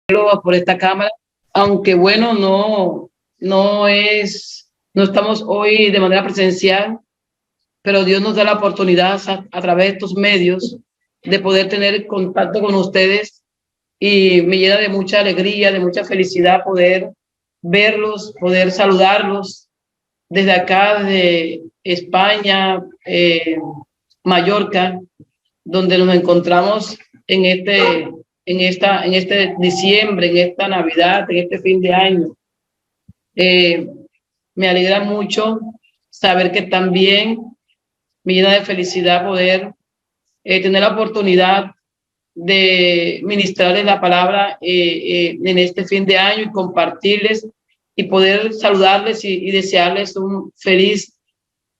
por esta cámara, aunque bueno, no estamos hoy de manera presencial, pero Dios nos da la oportunidad a través de estos medios de poder tener contacto con ustedes y me llena de mucha alegría, de mucha felicidad poder verlos, poder saludarlos desde acá, desde España, Mallorca, donde nos encontramos en este diciembre, en esta Navidad, en este fin de año. Me alegra mucho saber que también me llena de felicidad poder tener la oportunidad de ministrarles la palabra en este fin de año y compartirles y poder saludarles y desearles un feliz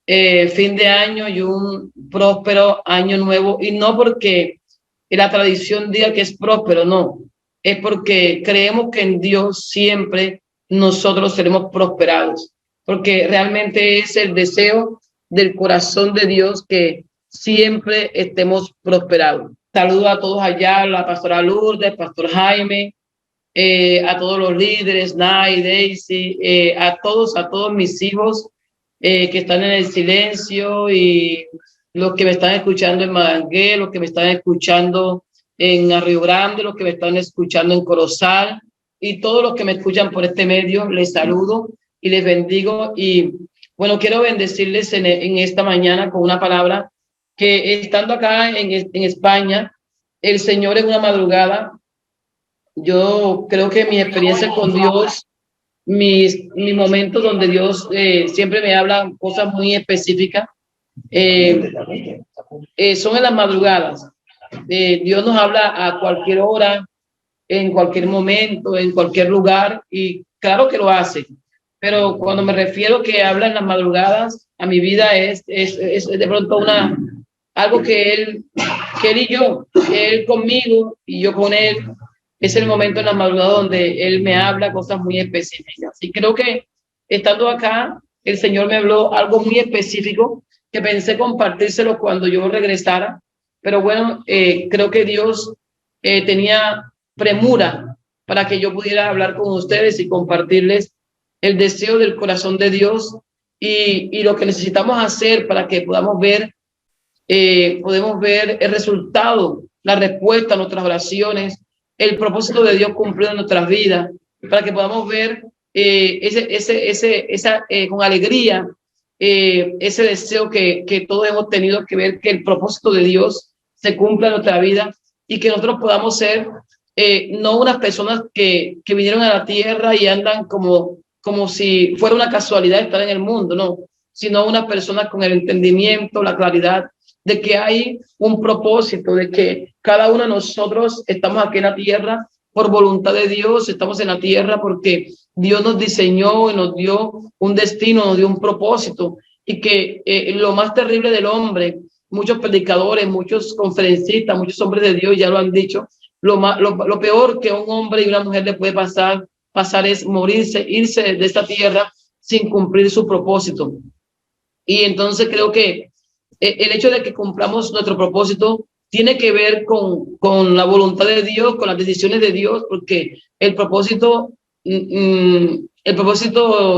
fin de año y un próspero año nuevo. Y no porque la tradición diga que es próspero, no. Es porque creemos que en Dios siempre nosotros seremos prosperados. Porque realmente es el deseo del corazón de Dios que siempre estemos prosperados. Saludo a todos allá, a la pastora Lourdes, pastor Jaime, a todos los líderes, Nay, Daisy, a todos mis hijos que están en el silencio y los que me están escuchando en Madangué, los que me están escuchando en Río Grande, los que me están escuchando en Corozal y todos los que me escuchan por este medio, les saludo y les bendigo. Y bueno, quiero bendecirles en esta mañana con una palabra que estando acá en España, el Señor en una madrugada, yo creo que mi experiencia con Dios, mis momentos donde Dios siempre me habla cosas muy específicas, eh, son en las madrugadas. Dios nos habla a cualquier hora, en cualquier momento, en cualquier lugar, y claro que lo hace. Pero cuando me refiero que habla en las madrugadas, a mi vida es de pronto algo que él y yo, él conmigo y yo con él, es el momento en la madrugada donde él me habla cosas muy específicas. Y creo que estando acá, el Señor me habló algo muy específico que pensé compartírselo cuando yo regresara. Pero bueno, creo que Dios tenía premura para que yo pudiera hablar con ustedes y compartirles el deseo del corazón de Dios y lo que necesitamos hacer para que podemos ver el resultado, la respuesta a nuestras oraciones, el propósito de Dios cumplido en nuestras vidas, para que podamos ver con alegría ese deseo que todos hemos tenido, que ver que el propósito de Dios se cumpla en nuestra vida y que nosotros podamos ser no unas personas que vinieron a la tierra y andan como si fuera una casualidad estar en el mundo, no, sino unas personas con el entendimiento, la claridad de que hay un propósito, de que cada uno de nosotros estamos aquí en la tierra por voluntad de Dios, estamos en la tierra porque Dios nos diseñó y nos dio un destino, nos dio un propósito, y que lo más terrible del hombre, muchos predicadores, muchos conferencistas, muchos hombres de Dios ya lo han dicho, lo peor que a un hombre y una mujer le puede pasar es morirse, irse de esta tierra sin cumplir su propósito. Y entonces creo que el hecho de que cumplamos nuestro propósito tiene que ver con la voluntad de Dios, con las decisiones de Dios, porque el propósito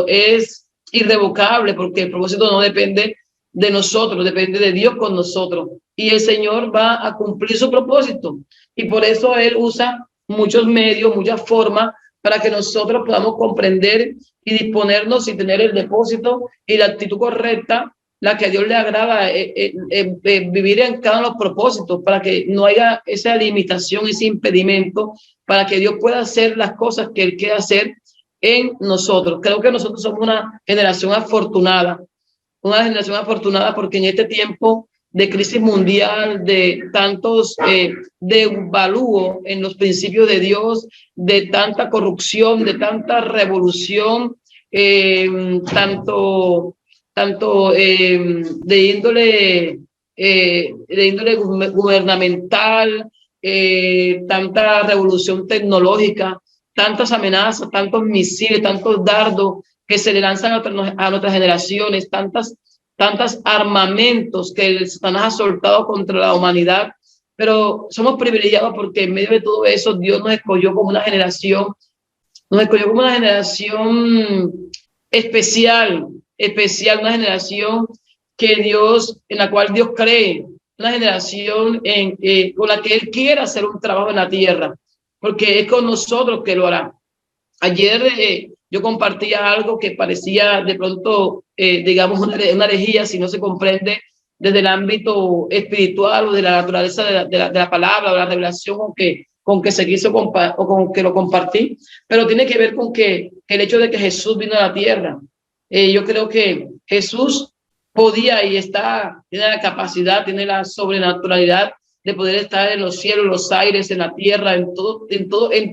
es irrevocable, porque el propósito no depende de nosotros, depende de Dios con nosotros. Y el Señor va a cumplir su propósito. Y por eso Él usa muchos medios, muchas formas para que nosotros podamos comprender y disponernos y tener el depósito y la actitud correcta, la que a Dios le agrada, vivir en cada uno de los propósitos, para que no haya esa limitación, ese impedimento, para que Dios pueda hacer las cosas que Él quiere hacer en nosotros. Creo que nosotros somos una generación afortunada porque en este tiempo de crisis mundial, de tantos devalúo en los principios de Dios, de tanta corrupción, de tanta revolución, tanto de índole gubernamental, tanta revolución tecnológica, tantas amenazas, tantos misiles, tantos dardos que se le lanzan a nuestras generaciones, tantos armamentos que el Satanás ha soltado contra la humanidad. pero somos privilegiados porque en medio de todo eso Dios nos escogió como una generación, especial, una generación en la cual Dios cree, una generación con la que Él quiere hacer un trabajo en la tierra, porque es con nosotros que lo hará. Ayer yo compartía algo que parecía de pronto, digamos, una herejía si no se comprende desde el ámbito espiritual o de la naturaleza de la palabra o de la revelación con que se quiso o con que lo compartí, pero tiene que ver con que el hecho de que Jesús vino a la tierra. Yo creo que Jesús podía y tiene la capacidad, tiene la sobrenaturalidad de poder estar en los cielos, los aires, en la tierra, en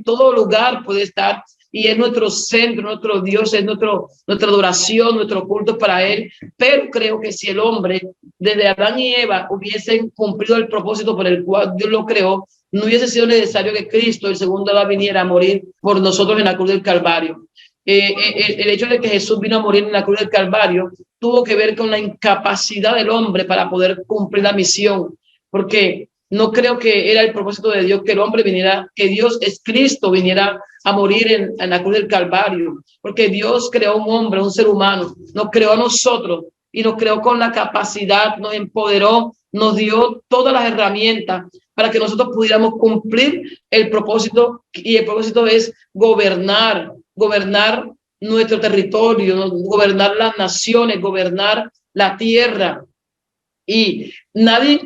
todo lugar puede estar, y es nuestro centro, nuestro Dios, es nuestra adoración, nuestro culto para Él. Pero creo que si el hombre, desde Adán y Eva, hubiesen cumplido el propósito por el cual Dios lo creó, no hubiese sido necesario que Cristo, el segundo Adán, viniera a morir por nosotros en la cruz del Calvario. El hecho de que Jesús vino a morir en la cruz del Calvario tuvo que ver con la incapacidad del hombre para poder cumplir la misión, porque no creo que era el propósito de Dios que el hombre viniera, que Dios es Cristo viniera a morir en la cruz del Calvario, porque Dios creó un hombre, un ser humano, nos creó a nosotros y nos creó con la capacidad, nos empoderó, nos dio todas las herramientas para que nosotros pudiéramos cumplir el propósito, y el propósito es gobernar nuestro territorio, gobernar las naciones, gobernar la tierra. Y nadie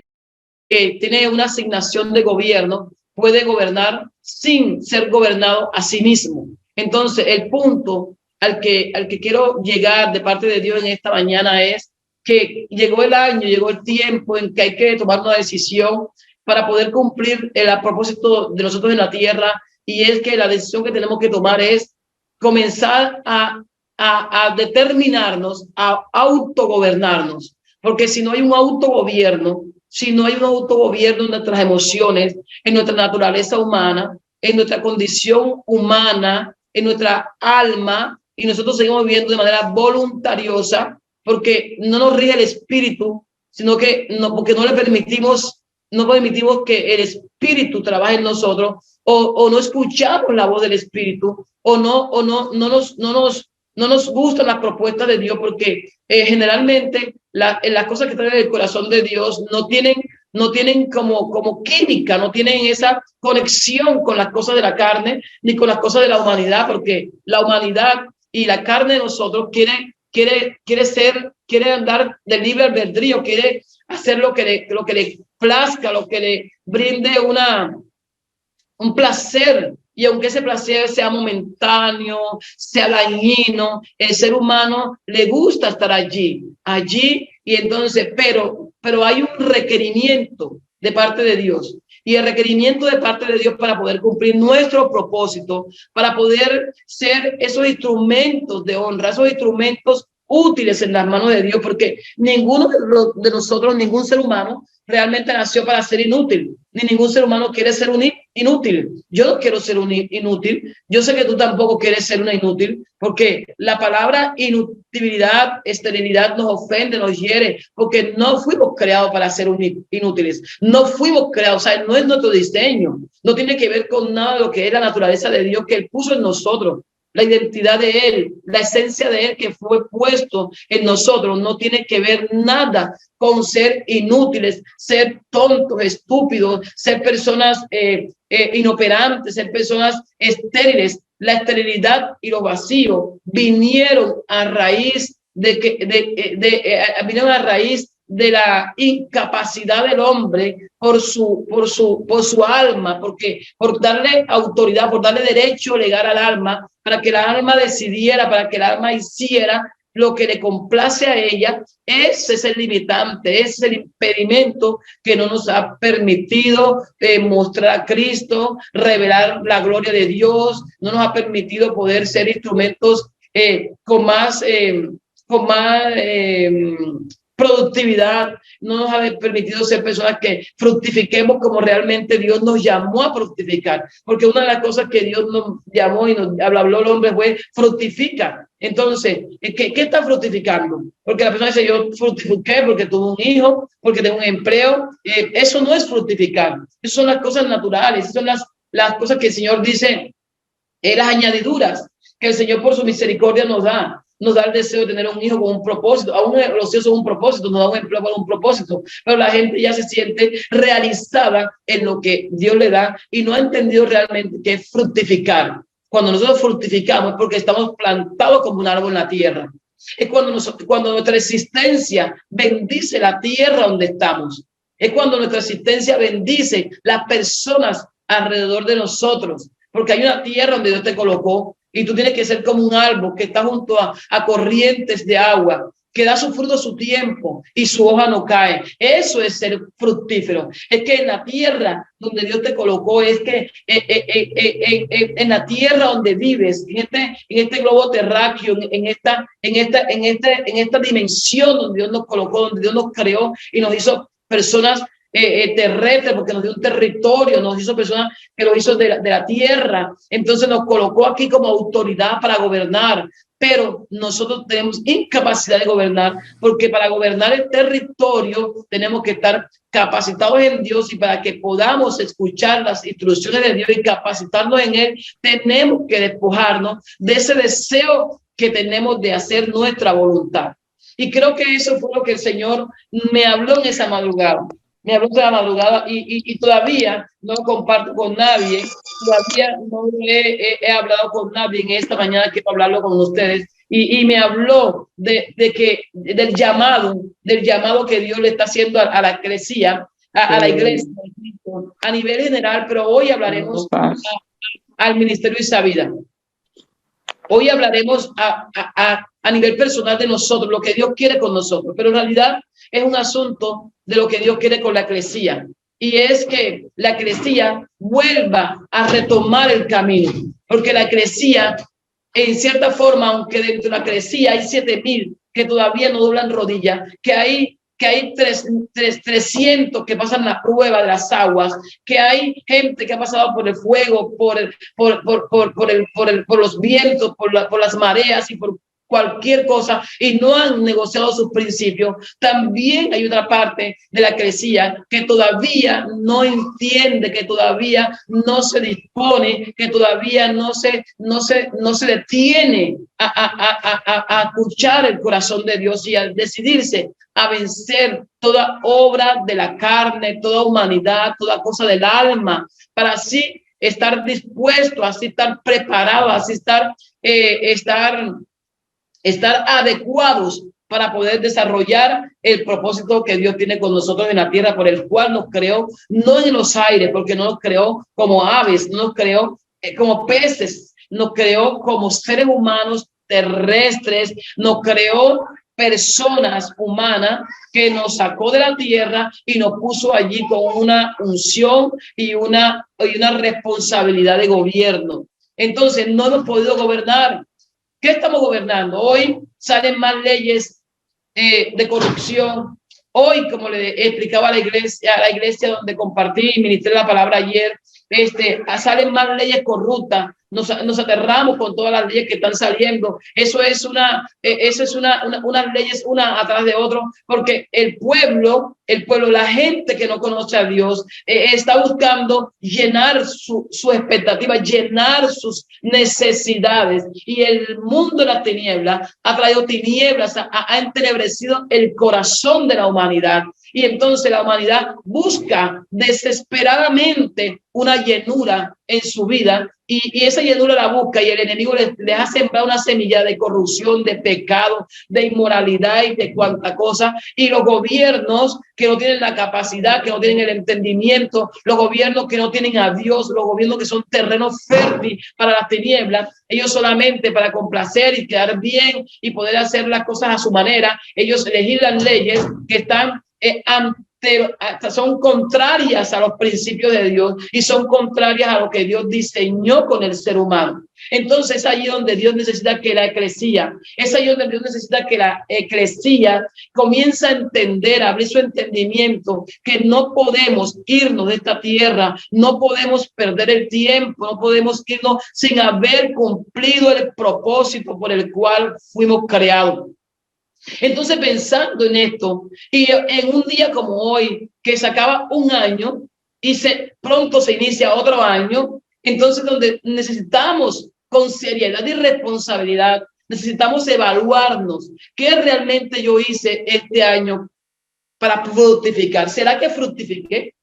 que tiene una asignación de gobierno puede gobernar sin ser gobernado a sí mismo. Entonces, el punto al que quiero llegar de parte de Dios en esta mañana es que llegó el año, llegó el tiempo en que hay que tomar una decisión para poder cumplir el propósito de nosotros en la tierra, y es que la decisión que tenemos que tomar es comenzar a determinarnos, a autogobernarnos, porque si no hay un autogobierno, en nuestras emociones, en nuestra naturaleza humana, en nuestra condición humana, en nuestra alma, y nosotros seguimos viviendo de manera voluntariosa, porque no nos rige el espíritu, sino que porque no permitimos que el espíritu trabaje en nosotros, o no escuchamos la voz del espíritu, o no nos gustan las propuestas de Dios, porque generalmente las cosas que traen el corazón de Dios no tienen como química, no tienen esa conexión con las cosas de la carne ni con las cosas de la humanidad, porque la humanidad y la carne de nosotros quiere andar de libre albedrío, quiere hacer lo que le plazca, lo que le brinde un placer. Y aunque ese placer sea momentáneo, sea dañino, el ser humano le gusta estar allí, y entonces, pero hay un requerimiento de parte de Dios. Y el requerimiento de parte de Dios para poder cumplir nuestro propósito, para poder ser esos instrumentos de honra, esos instrumentos útiles en las manos de Dios, porque ninguno de nosotros, ningún ser humano realmente nació para ser inútil, ni ningún ser humano quiere ser un inútil. Yo no quiero ser un inútil, yo sé que tú tampoco quieres ser una inútil, porque la palabra inutilidad, esterilidad nos ofende, nos hiere, porque no fuimos creados para ser inútiles, no fuimos creados, o sea, no es nuestro diseño, no tiene que ver con nada de lo que es la naturaleza de Dios que Él puso en nosotros. La identidad de Él, la esencia de Él que fue puesto en nosotros, no tiene que ver nada con ser inútiles, ser tontos, estúpidos, ser personas inoperantes, ser personas estériles. La esterilidad y los vacíos vinieron a raíz vinieron a raíz de la incapacidad del hombre por su alma, por darle autoridad, por darle derecho legal al alma, para que el alma decidiera, para que el alma hiciera lo que le complace a ella. Ese es el limitante, ese es el impedimento que no nos ha permitido mostrar a Cristo, revelar la gloria de Dios, no nos ha permitido poder ser instrumentos con más productividad, no nos ha permitido ser personas que fructifiquemos como realmente Dios nos llamó a fructificar, porque una de las cosas que Dios nos llamó y nos habló el hombre fue fructifica. Entonces, ¿qué está fructificando? Porque la persona dice, yo fructifiqué porque tuve un hijo, porque tengo un empleo. Eso no es fructificar, eso son las cosas naturales, esas son las cosas que el Señor dice, las añadiduras que el Señor por su misericordia nos da el deseo de tener un hijo con un propósito, aún los hijos son un propósito, nos da un empleo con un propósito, pero la gente ya se siente realizada en lo que Dios le da y no ha entendido realmente qué es fructificar. Cuando nosotros fructificamos es porque estamos plantados como un árbol en la tierra. Es cuando nuestra existencia bendice la tierra donde estamos. Es cuando nuestra existencia bendice las personas alrededor de nosotros, porque hay una tierra donde Dios te colocó y tú tienes que ser como un árbol que está junto a corrientes de agua, que da su fruto a su tiempo y su hoja no cae. Eso es ser fructífero. Es que en la tierra donde Dios te colocó, es que en la tierra donde vives, en este globo terráqueo, en esta dimensión donde Dios nos colocó, donde Dios nos creó y nos hizo personas terrestre, porque nos dio un territorio, nos hizo personas que lo hizo de la tierra, entonces nos colocó aquí como autoridad para gobernar, pero nosotros tenemos incapacidad de gobernar, porque para gobernar el territorio tenemos que estar capacitados en Dios, y para que podamos escuchar las instrucciones de Dios y capacitarnos en Él, tenemos que despojarnos de ese deseo que tenemos de hacer nuestra voluntad. Y creo que eso fue lo que el Señor me habló en esa madrugada. Me habló de la madrugada y todavía no lo comparto con nadie, todavía no he hablado con nadie en esta mañana, quiero hablarlo con ustedes, y me habló del llamado que Dios le está haciendo a la iglesia, a la iglesia, a nivel general, pero hoy hablaremos al Ministerio Isabida. Hoy hablaremos a nivel personal de nosotros, lo que Dios quiere con nosotros, pero en realidad es un asunto de lo que Dios quiere con la eclesía, y es que la eclesía vuelva a retomar el camino, porque la eclesía, en cierta forma, aunque dentro de la eclesía hay 7,000 que todavía no doblan rodillas, que hay 300 que pasan la prueba de las aguas, que hay gente que ha pasado por el fuego, por los vientos, por las mareas y por cualquier cosa, y no han negociado sus principios. También hay otra parte de la eclesía que todavía no entiende, que todavía no se dispone, que todavía no se detiene a escuchar el corazón de Dios y a decidirse a vencer toda obra de la carne, toda humanidad, toda cosa del alma, para así estar dispuesto, así estar preparado, así estar adecuados para poder desarrollar el propósito que Dios tiene con nosotros en la tierra, por el cual nos creó, no en los aires, porque no nos creó como aves, no nos creó como peces, nos creó como seres humanos terrestres, nos creó personas humanas, que nos sacó de la tierra y nos puso allí con una unción y una responsabilidad de gobierno. Entonces no hemos podido gobernar. ¿Qué estamos gobernando? Hoy salen más leyes de corrupción. Hoy, como le explicaba a la iglesia donde compartí y ministré la palabra ayer, salen más leyes corruptas. Nos aterramos con todas las leyes que están saliendo. Eso es unas leyes una atrás de otro, porque el pueblo, la gente que no conoce a Dios, está buscando llenar su expectativa, llenar sus necesidades, y el mundo de la tiniebla ha traído tinieblas, ha entenebrecido el corazón de la humanidad. Y entonces la humanidad busca desesperadamente una llenura en su vida, y esa llenura la busca, y el enemigo les ha sembrado una semilla de corrupción, de pecado, de inmoralidad y de cuanta cosa. Y los gobiernos que no tienen la capacidad, que no tienen el entendimiento, los gobiernos que no tienen a Dios, los gobiernos que son terreno fértil para las tinieblas, ellos solamente para complacer y quedar bien y poder hacer las cosas a su manera, ellos legislan leyes que están pero hasta son contrarias a los principios de Dios y son contrarias a lo que Dios diseñó con el ser humano. Entonces es ahí donde Dios necesita que la eclesía, es ahí donde Dios necesita que la eclesía comience a entender, a abrir su entendimiento, que no podemos irnos de esta tierra, no podemos perder el tiempo, no podemos irnos sin haber cumplido el propósito por el cual fuimos creados. Entonces, pensando en esto, y en un día como hoy, que se acaba un año y pronto se inicia otro año, entonces donde necesitamos con seriedad y responsabilidad, necesitamos evaluarnos qué realmente yo hice este año para fructificar. ¿Será que fructifiqué?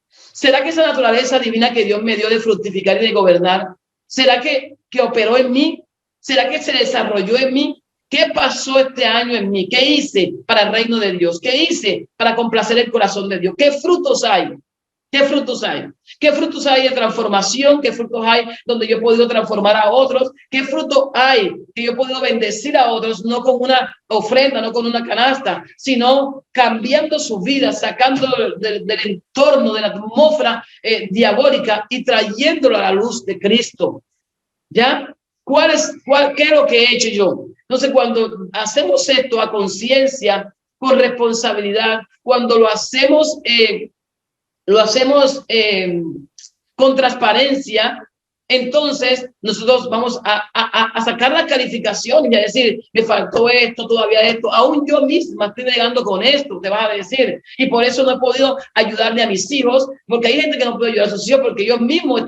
¿Será que esa naturaleza divina que Dios me dio de fructificar y de gobernar, será que operó en mí? ¿Será que se desarrolló en mí? ¿Qué pasó este año en mí? ¿Qué hice para el reino de Dios? ¿Qué hice para complacer el corazón de Dios? ¿Qué frutos hay? ¿Qué frutos hay? ¿Qué frutos hay de transformación? ¿Qué frutos hay donde yo he podido transformar a otros? ¿Qué frutos hay que yo he podido bendecir a otros, no con una ofrenda, no con una canasta, sino cambiando su vida, sacándolo del entorno, de la atmósfera diabólica y trayéndolo a la luz de Cristo? ¿Ya? ¿Qué es lo que he hecho yo? Entonces, cuando hacemos esto a conciencia, con responsabilidad, cuando lo hacemos con transparencia, entonces nosotros vamos a sacar la calificación y a decir, me faltó esto, todavía esto, aún yo misma estoy negando con esto, te vas a decir, y por eso no he podido ayudarle a mis hijos, porque hay gente que no puede ayudar a sus hijos porque ellos mismos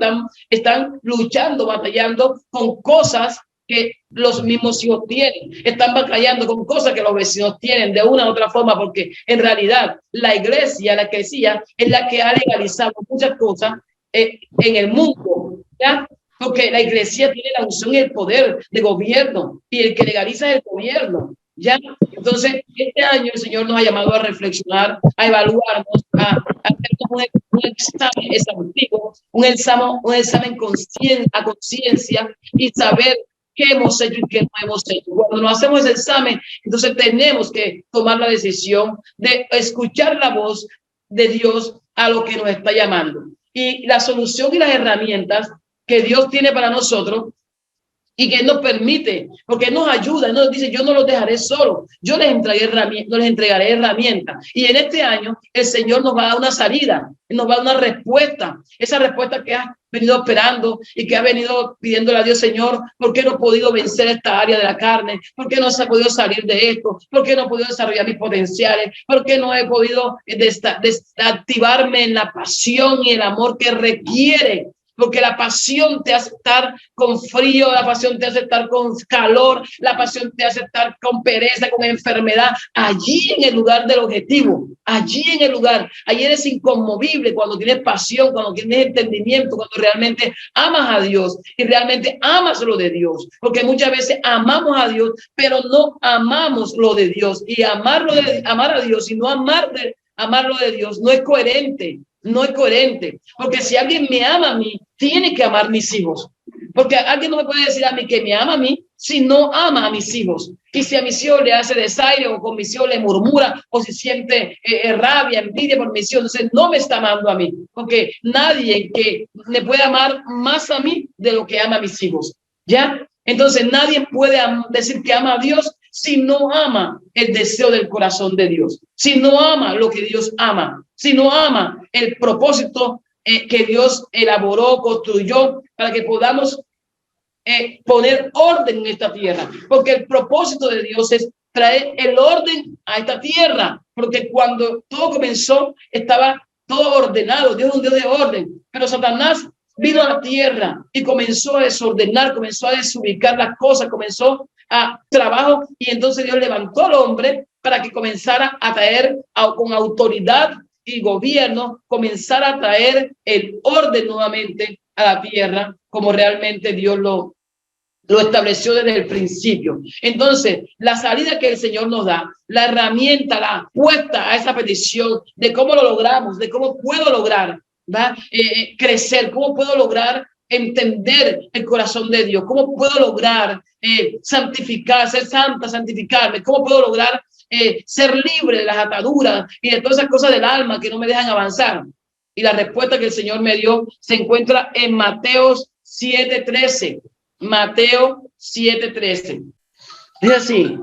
están luchando, batallando con cosas que los mismos hijos tienen, están batallando con cosas que los vecinos tienen de una u otra forma, porque en realidad la eclesía es la que ha legalizado muchas cosas en el mundo, ¿ya? Porque la iglesia tiene la unción y el poder de gobierno, y el que legaliza es el gobierno, ¿ya? Entonces, este año el Señor nos ha llamado a reflexionar, a evaluarnos, a hacer un examen exhaustivo, un examen a conciencia y saber qué hemos hecho y qué no hemos hecho. Cuando nos hacemos ese examen, entonces tenemos que tomar la decisión de escuchar la voz de Dios a lo que nos está llamando. Y la solución y las herramientas que Dios tiene para nosotros y que nos permite, porque nos ayuda, nos dice, yo no los dejaré solos, yo les entregaré herramientas. Y en este año el Señor nos va a dar una salida, nos va a dar una respuesta, esa respuesta que has venido esperando y que ha venido pidiéndole a Dios, Señor, ¿por qué no he podido vencer esta área de la carne? ¿Por qué no se ha podido salir de esto? ¿Por qué no he podido desarrollar mis potenciales? ¿Por qué no he podido activarme en la pasión y el amor que requiere? Porque la pasión te hace estar con frío, la pasión te hace estar con calor, la pasión te hace estar con pereza, con enfermedad. Allí en el lugar del objetivo, allí en el lugar, allí eres inconmovible cuando tienes pasión, cuando tienes entendimiento, cuando realmente amas a Dios y realmente amas lo de Dios. Porque muchas veces amamos a Dios, pero no amamos lo de Dios. Y amar a Dios y no amarlo de Dios no es coherente. No es coherente, porque si alguien me ama a mí, tiene que amar a mis hijos, porque alguien no me puede decir a mí que me ama a mí si no ama a mis hijos. Y si a mis hijos le hace desaire o con mis hijos le murmura o si siente rabia, envidia por mis hijos, entonces no me está amando a mí, porque nadie que me puede amar más a mí de lo que ama a mis hijos, ¿ya? Entonces nadie puede decir que ama a Dios si no ama el deseo del corazón de Dios, si no ama lo que Dios ama, si no ama el propósito que Dios elaboró, construyó para que podamos poner orden en esta tierra, porque el propósito de Dios es traer el orden a esta tierra, porque cuando todo comenzó estaba todo ordenado, Dios es un Dios de orden, pero Satanás vino a la tierra y comenzó a desordenar, comenzó a desubicar las cosas, comenzó a trabajo, y entonces Dios levantó al hombre para que comenzara a traer con autoridad y gobierno, comenzara a traer el orden nuevamente a la tierra como realmente Dios lo estableció desde el principio. Entonces, la salida que el Señor nos da, la herramienta, la apuesta a esa petición de cómo lo logramos, de cómo puedo lograr crecer, cómo puedo lograr entender el corazón de Dios, cómo puedo lograr santificar, ser santa, santificarme, cómo puedo lograr ser libre de las ataduras y de todas esas cosas del alma que no me dejan avanzar. Y la respuesta que el Señor me dio se encuentra en Mateo 7:13. Mateo 7:13. Dice así: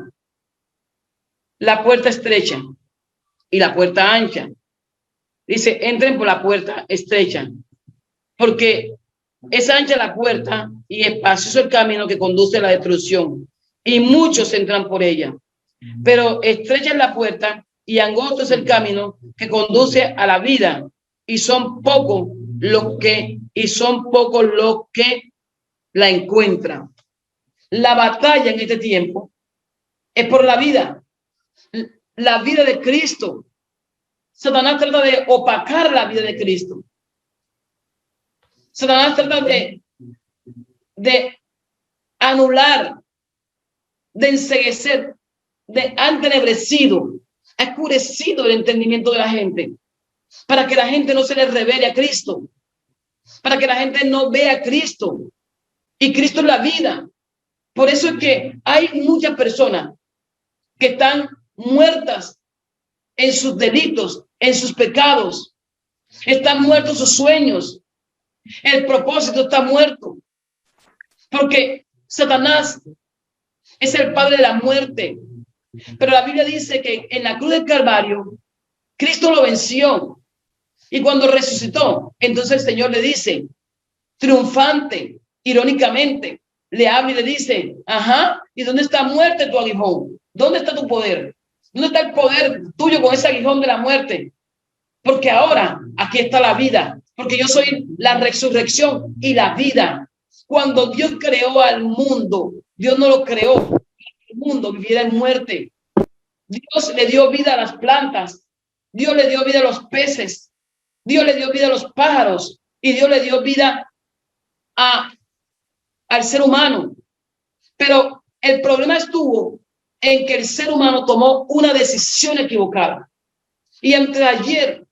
la puerta estrecha y la puerta ancha. Dice, entren por la puerta estrecha, porque es ancha la puerta y espacioso el camino que conduce a la destrucción, y muchos entran por ella. Pero estrecha es la puerta y angosto es el camino que conduce a la vida, y son pocos los que la encuentran. La batalla en este tiempo es por la vida de Cristo. Satanás trata de opacar la vida de Cristo. Satanás trata de anular, de enceguecer, de entenebrecido, ha oscurecido el entendimiento de la gente, para que la gente no se le revele a Cristo, para que la gente no vea a Cristo. Y Cristo es la vida. Por eso es que hay muchas personas que están muertas en sus delitos, en sus pecados. Están muertos sus sueños. El propósito está muerto. Porque Satanás es el padre de la muerte. Pero la Biblia dice que en la cruz del Calvario, Cristo lo venció. Y cuando resucitó, entonces el Señor le dice, triunfante, irónicamente, le habla y le dice, ajá, ¿y dónde está muerte tu aguijón? ¿Dónde está tu poder? ¿Dónde está el poder tuyo con ese aguijón de la muerte? Porque ahora aquí está la vida, porque yo soy la resurrección y la vida. Cuando Dios creó al mundo, Dios no lo creó para que el mundo viviera en muerte. Dios le dio vida a las plantas, Dios le dio vida a los peces, Dios le dio vida a los pájaros y Dios le dio vida al ser humano. Pero el problema estuvo en que el ser humano tomó una decisión equivocada. Y antes de ayer,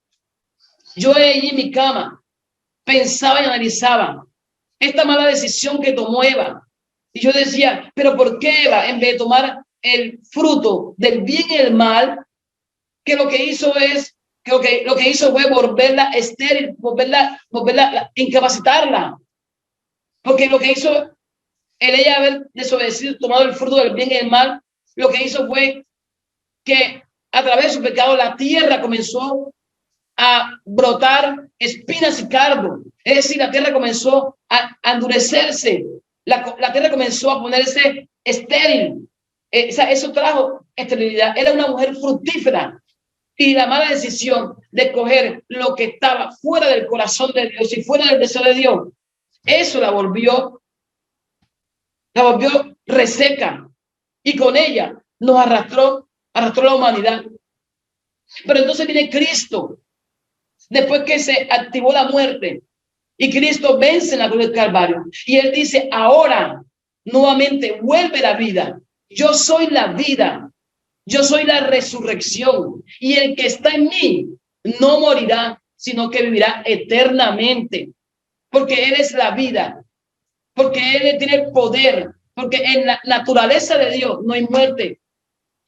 yo allí en mi cama pensaba y analizaba esta mala decisión que tomó Eva. Y yo decía, pero ¿por qué Eva, en vez de tomar el fruto del bien y el mal, que lo que hizo es, que lo que hizo fue volverla estéril, volverla incapacitarla? Porque lo que hizo el ella haber desobedecido, tomado el fruto del bien y el mal, lo que hizo fue que a través de su pecado la tierra comenzó a brotar espinas y cardo. Es decir, la tierra comenzó a endurecerse, la tierra comenzó a ponerse estéril. Eso trajo esterilidad. Era una mujer fructífera. Y la mala decisión de coger lo que estaba fuera del corazón de Dios y fuera del deseo de Dios, eso la volvió reseca, y con ella nos arrastró la humanidad. Pero entonces viene Cristo, después que se activó la muerte, y Cristo vence en la cruz del Calvario, y él dice, ahora nuevamente vuelve la vida. Yo soy la vida, yo soy la resurrección, y el que está en mí no morirá, sino que vivirá eternamente, porque él es la vida, porque él tiene poder, porque en la naturaleza de Dios no hay muerte.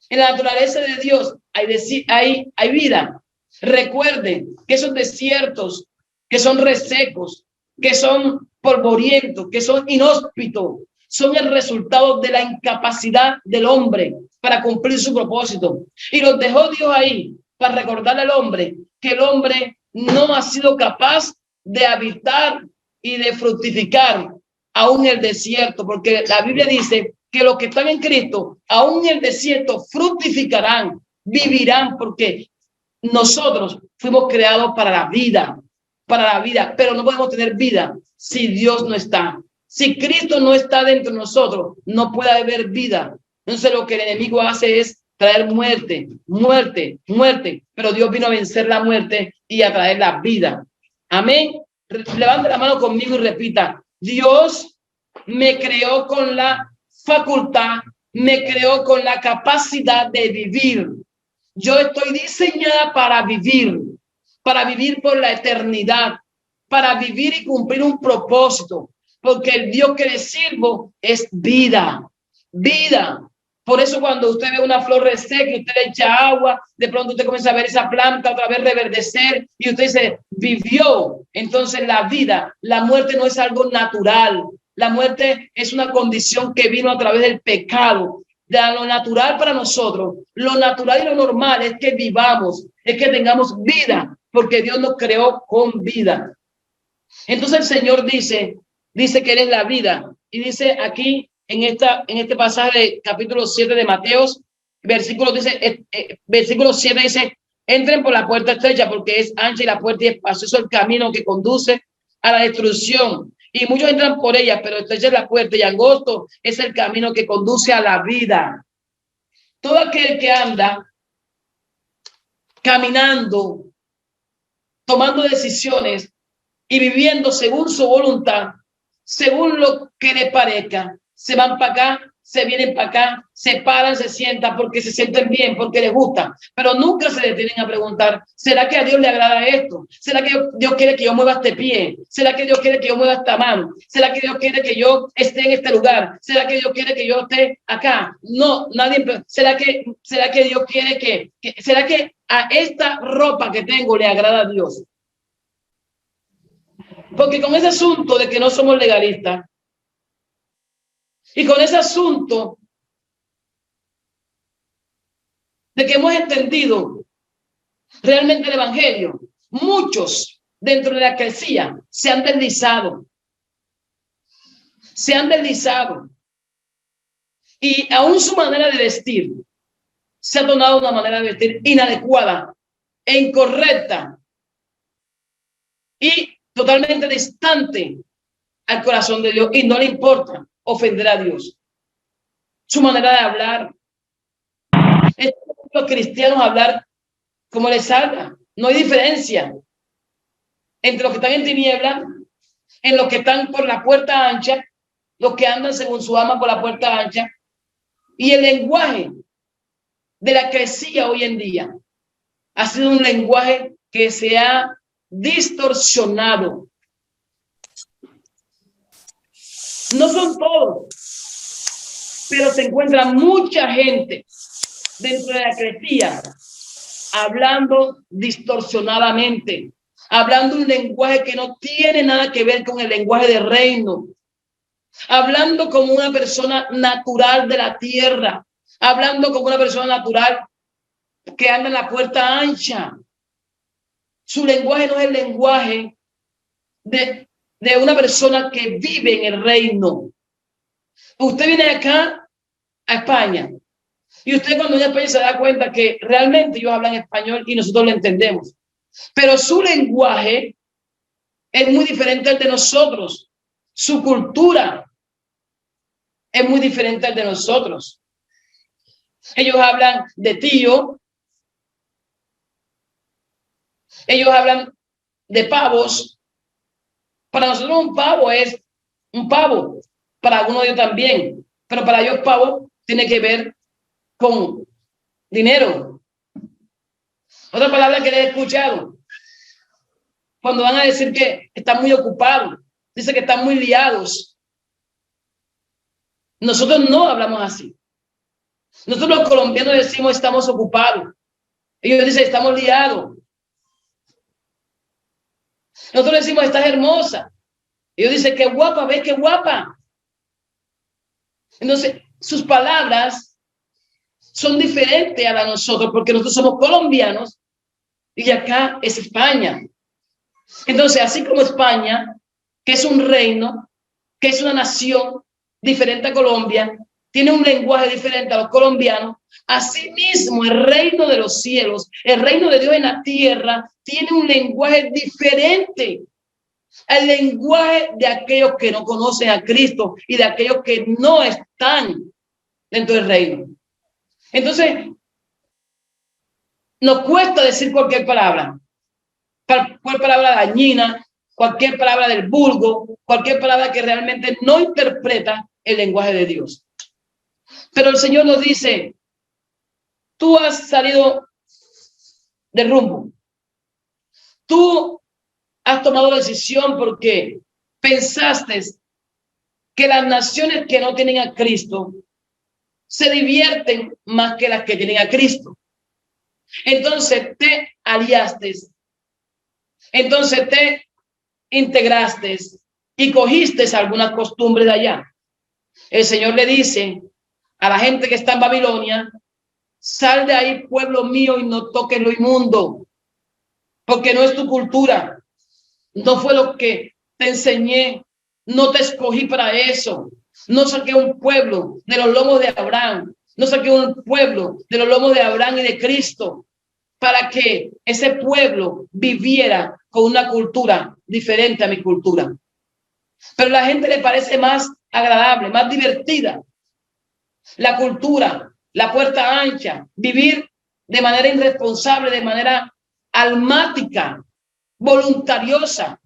En la naturaleza de Dios hay vida. Recuerden que esos desiertos que son resecos, que son polvorientos, que son inhóspitos, son el resultado de la incapacidad del hombre para cumplir su propósito. Y los dejó Dios ahí para recordarle al hombre que el hombre no ha sido capaz de habitar y de fructificar aún el desierto, porque la Biblia dice que los que están en Cristo, aún en el desierto, fructificarán, vivirán, porque nosotros fuimos creados para la vida, pero no podemos tener vida si Dios no está. Si Cristo no está dentro de nosotros, no puede haber vida. Entonces lo que el enemigo hace es traer muerte, pero Dios vino a vencer la muerte y a traer la vida. Amén. Levante la mano conmigo y repita: Dios me creó con la facultad, me creó con la capacidad de vivir. Yo estoy diseñada para vivir por la eternidad, para vivir y cumplir un propósito, porque el Dios que le sirvo es vida, vida. Por eso cuando usted ve una flor reseca y usted le echa agua, de pronto usted comienza a ver esa planta otra vez reverdecer y usted dice, vivió. Entonces la vida, la muerte no es algo natural. La muerte es una condición que vino a través del pecado. De lo natural para nosotros, lo natural y lo normal es que vivamos, es que tengamos vida, porque Dios nos creó con vida. Entonces el Señor dice que Él es la vida. Y dice aquí en este pasaje de capítulo 7 de Mateos, versículo 7 dice, entren por la puerta estrecha porque es ancha y la puerta y espacioso el camino que conduce a la destrucción. Y muchos entran por ella, pero estrecha es la puerta y angosto es el camino que conduce a la vida. Todo aquel que anda caminando, tomando decisiones y viviendo según su voluntad, según lo que le parezca, se van para acá, se vienen para acá, se paran, se sientan porque se sienten bien, porque les gusta, pero nunca se detienen a preguntar, ¿será que a Dios le agrada esto? ¿Será que Dios quiere que yo mueva este pie? ¿Será que Dios quiere que yo mueva esta mano? ¿Será que Dios quiere que yo esté en este lugar? ¿Será que Dios quiere que yo esté acá? No, nadie. ¿Será que Dios quiere será que a esta ropa que tengo le agrada a Dios? Porque con ese asunto de que no somos legalistas y con ese asunto de que hemos entendido realmente el evangelio, muchos dentro de la iglesia se han deslizado y aún su manera de vestir se ha tornado una manera de vestir inadecuada e incorrecta y totalmente distante al corazón de Dios, y no le importa ofender a Dios. Su manera de hablar es los cristianos hablar como les salga. No hay diferencia entre los que están en tiniebla, en los que están por la puerta ancha, los que andan según su alma por la puerta ancha, y el lenguaje de la iglesia hoy en día ha sido un lenguaje que se ha distorsionado. No son todos, pero se encuentra mucha gente dentro de la iglesia hablando distorsionadamente, hablando un lenguaje que no tiene nada que ver con el lenguaje del reino, hablando como una persona natural de la tierra, hablando como una persona natural que anda en la puerta ancha. Su lenguaje no es el lenguaje de una persona que vive en el reino. Usted viene acá a España y usted cuando viene a España se da cuenta que realmente ellos hablan español y nosotros lo entendemos, pero su lenguaje es muy diferente al de nosotros. Su cultura es muy diferente al de nosotros. Ellos hablan de tío, ellos hablan de pavos. Para nosotros un pavo es un pavo, para algunos de ellos también, pero para ellos pavo tiene que ver con dinero. Otra palabra que les he escuchado, cuando van a decir que están muy ocupados, dice que están muy liados. Nosotros no hablamos así. Nosotros los colombianos decimos estamos ocupados. Ellos dicen estamos liados. Nosotros decimos estás hermosa. Ellos dicen qué guapa, ves qué guapa. Entonces, sus palabras son diferentes a las de nosotros porque nosotros somos colombianos y acá es España. Entonces, así como España, que es un reino, que es una nación diferente a Colombia, tiene un lenguaje diferente a los colombianos, asimismo el reino de los cielos, el reino de Dios en la tierra, tiene un lenguaje diferente al lenguaje de aquellos que no conocen a Cristo y de aquellos que no están dentro del reino. Entonces, nos cuesta decir cualquier palabra dañina, cualquier palabra del vulgo, cualquier palabra que realmente no interpreta el lenguaje de Dios. Pero el Señor nos dice, tú has salido de rumbo. Tú has tomado la decisión porque pensaste que las naciones que no tienen a Cristo se divierten más que las que tienen a Cristo. Entonces te aliaste, entonces te integraste y cogiste algunas costumbres de allá. El Señor le dice a la gente que está en Babilonia: sal de ahí, pueblo mío, y no toques lo inmundo, porque no es tu cultura, no fue lo que te enseñé, no te escogí para eso. No saqué un pueblo de los lomos de Abraham, no saqué un pueblo de los lomos de Abraham y de Cristo para que ese pueblo viviera con una cultura diferente a mi cultura. Pero a la gente le parece más agradable, más divertida la cultura, la puerta ancha, vivir de manera irresponsable, de manera almática, voluntariosa.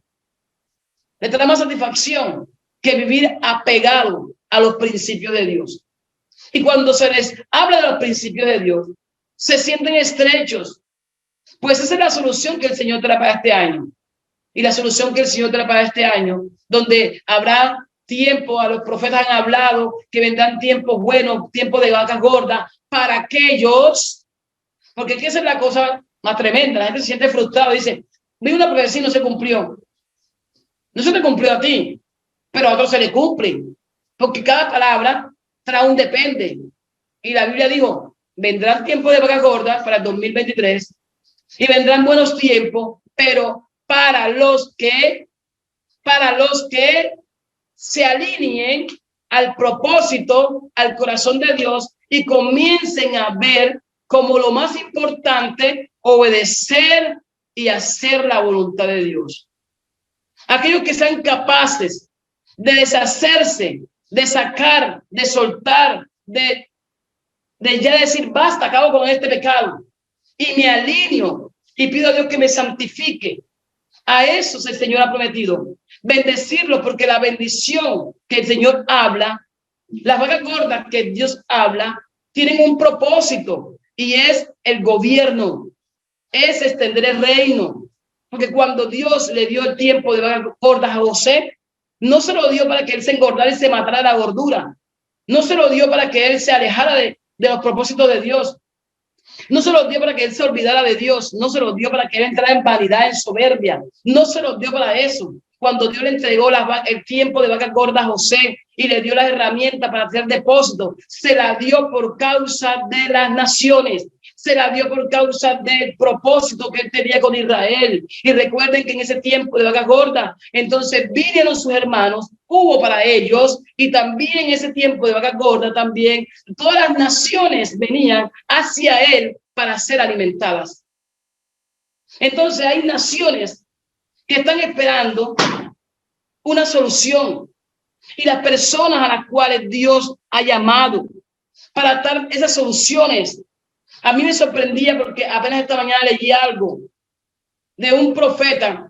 Le trae más satisfacción que vivir apegado a los principios de Dios. Y cuando se les habla de los principios de Dios, se sienten estrechos. Pues esa es la solución que el Señor trae para este año. Y la solución que el Señor trae para este año, donde habrá tiempo, a los profetas han hablado que vendrán tiempos buenos, tiempos de vacas gordas, para aquellos, porque esa es la cosa más tremenda. La gente se siente frustrada, dice: vi una profecía y no se cumplió. No se te cumplió a ti, pero a otros se le cumple, porque cada palabra trae un depende. Y la Biblia dijo: vendrán tiempos de vacas gordas para el 2023 y vendrán buenos tiempos, pero para los que se alineen al propósito, al corazón de Dios, y comiencen a ver como lo más importante obedecer y hacer la voluntad de Dios. Aquellos que sean capaces de deshacerse, de sacar, de soltar, de ya decir: basta, acabo con este pecado y me alineo y pido a Dios que me santifique. A eso el Señor ha prometido bendecirlo, porque la bendición que el Señor habla, las vacas gordas que Dios habla, tienen un propósito, y es el gobierno, es extender el reino. Porque cuando Dios le dio el tiempo de vacas gordas a José, no se lo dio para que él se engordara y se matara la gordura, no se lo dio para que él se alejara de los propósitos de Dios, no se lo dio para que él se olvidara de Dios, no se lo dio para que él entrara en vanidad, en soberbia, no se lo dio para eso. Cuando Dios le entregó el tiempo de vacas gordas a José y le dio las herramientas para hacer depósito, se la dio por causa de las naciones, se la dio por causa del propósito que él tenía con Israel. Y recuerden que en ese tiempo de vacas gordas, entonces vinieron sus hermanos, hubo para ellos, y también en ese tiempo de vacas gordas, también todas las naciones venían hacia él para ser alimentadas. Entonces hay naciones que están esperando una solución, y las personas a las cuales Dios ha llamado para dar esas soluciones. A mí me sorprendía porque apenas esta mañana leí algo de un profeta,